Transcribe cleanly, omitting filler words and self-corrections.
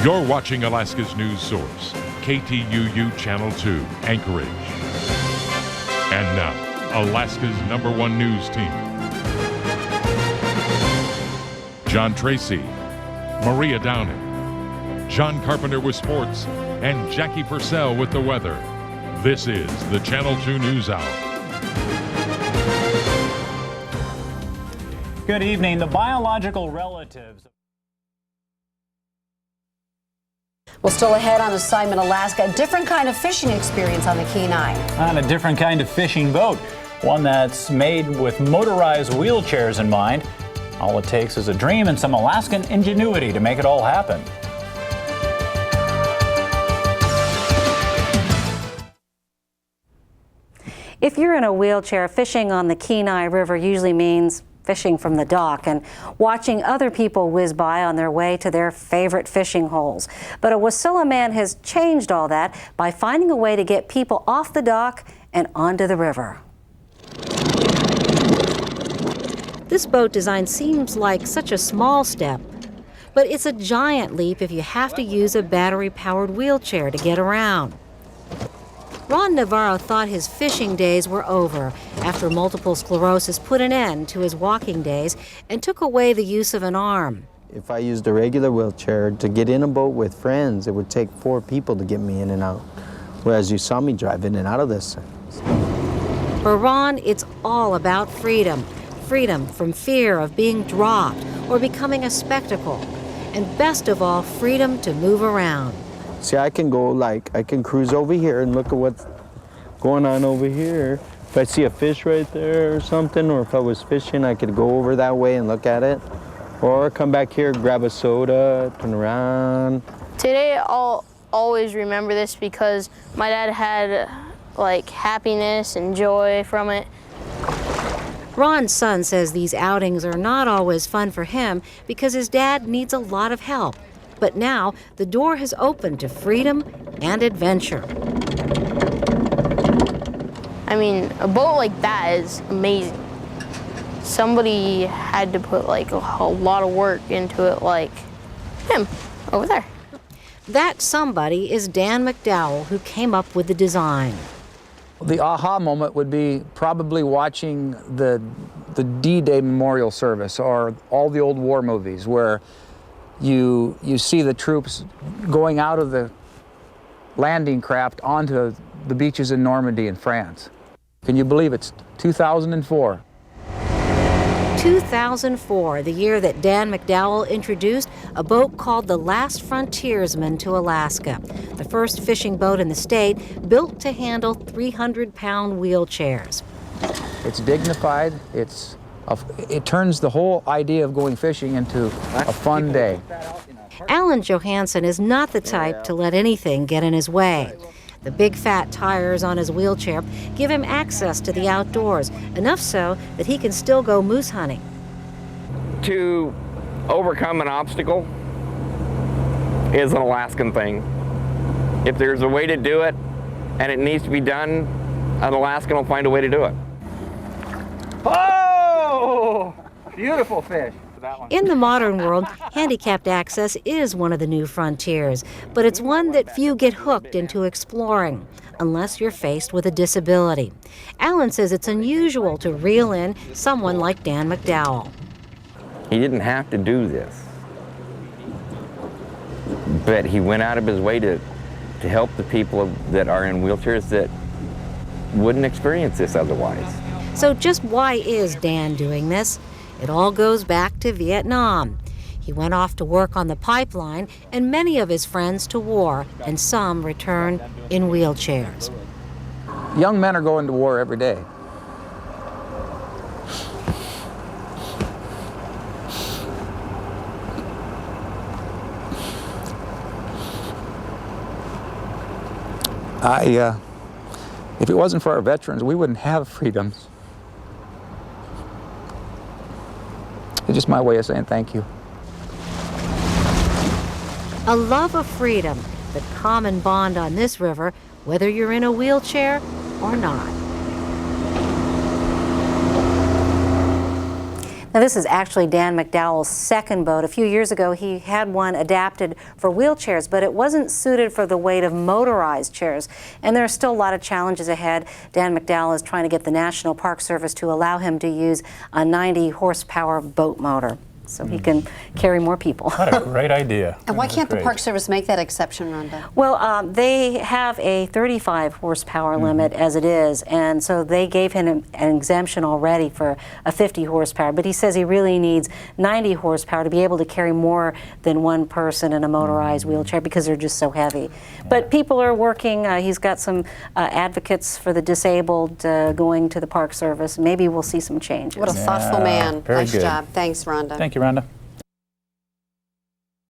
You're watching Alaska's news source, KTUU Channel 2, Anchorage. And now, Alaska's #1 news team. John Tracy, Maria Downing, John Carpenter with sports, and Jackie Purcell with the weather. This is the Channel 2 News Hour. Good evening. The biological relatives. Well, still ahead on Assignment Alaska, a different kind of fishing experience on the Kenai. On a different kind of fishing boat, one that's made with motorized wheelchairs in mind. All it takes is a dream and some Alaskan ingenuity to make it all happen. If you're in a wheelchair, fishing on the Kenai River usually means fishing from the dock and watching other people whiz by on their way to their favorite fishing holes. But a Wasilla man has changed all that by finding a way to get people off the dock and onto the river. This boat design seems like such a small step, but it's a giant leap if you have to use a battery-powered wheelchair to get around. Ron Navarro thought his fishing days were over after multiple sclerosis put an end to his walking days and took away the use of an arm. If I used a regular wheelchair to get in a boat with friends, it would take 4 people to get me in and out, whereas you saw me drive in and out of this. For Ron, it's all about freedom. Freedom from fear of being dropped or becoming a spectacle. And best of all, freedom to move around. See, I can go I can cruise over here and look at what's going on over here. If I see a fish right there or something, or if I was fishing, I could go over that way and look at it. Or come back here, grab a soda, turn around. Today I'll always remember this because my dad had happiness and joy from it. Ron's son says these outings are not always fun for him because his dad needs a lot of help. But now, the door has opened to freedom and adventure. I mean, a boat like that is amazing. Somebody had to put a lot of work into it, like him over there. That somebody is Dan McDowell, who came up with the design. The aha moment would be probably watching the D-Day memorial service or all the old war movies where you see the troops going out of the landing craft onto the beaches in Normandy in France. Can you believe it's 2004? 2004, the year that Dan McDowell introduced a boat called the Last Frontiersman to Alaska, the first fishing boat in the state built to handle 300-pound wheelchairs. It's dignified, it turns the whole idea of going fishing into a fun day. Alan Johansson is not the type to let anything get in his way. The big fat tires on his wheelchair give him access to the outdoors, enough so that he can still go moose hunting. To overcome an obstacle is an Alaskan thing. If there's a way to do it and it needs to be done, an Alaskan will find a way to do it. Oh, beautiful fish. In the modern world, handicapped access is one of the new frontiers, but it's one that few get hooked into exploring, unless you're faced with a disability. Alan says it's unusual to reel in someone like Dan McDowell. He didn't have to do this, but he went out of his way to help the people that are in wheelchairs that wouldn't experience this otherwise. So just why is Dan doing this? It all goes back to Vietnam. He went off to work on the pipeline, and many of his friends to war, and some return in wheelchairs. Young men are going to war every day. If it wasn't for our veterans, we wouldn't have freedoms. It's just my way of saying thank you. A love of freedom, the common bond on this river, whether you're in a wheelchair or not. Now, this is actually Dan McDowell's second boat. A few years ago, he had one adapted for wheelchairs, but it wasn't suited for the weight of motorized chairs. And there are still a lot of challenges ahead. Dan McDowell is trying to get the National Park Service to allow him to use a 90 horsepower boat motor, so he can carry more people. What a great idea. And why can't the Great. Park Service make that exception, Rhonda? Well, they have a 35 horsepower limit as it is, and so they gave him an exemption already for a 50 horsepower, but he says he really needs 90 horsepower to be able to carry more than one person in a motorized wheelchair because they're just so heavy. But people are working. He's got some advocates for the disabled going to the Park Service. Maybe we'll see some changes. What a thoughtful man. Very Nice good. job. Thanks, Rhonda. Thank you, Rhonda.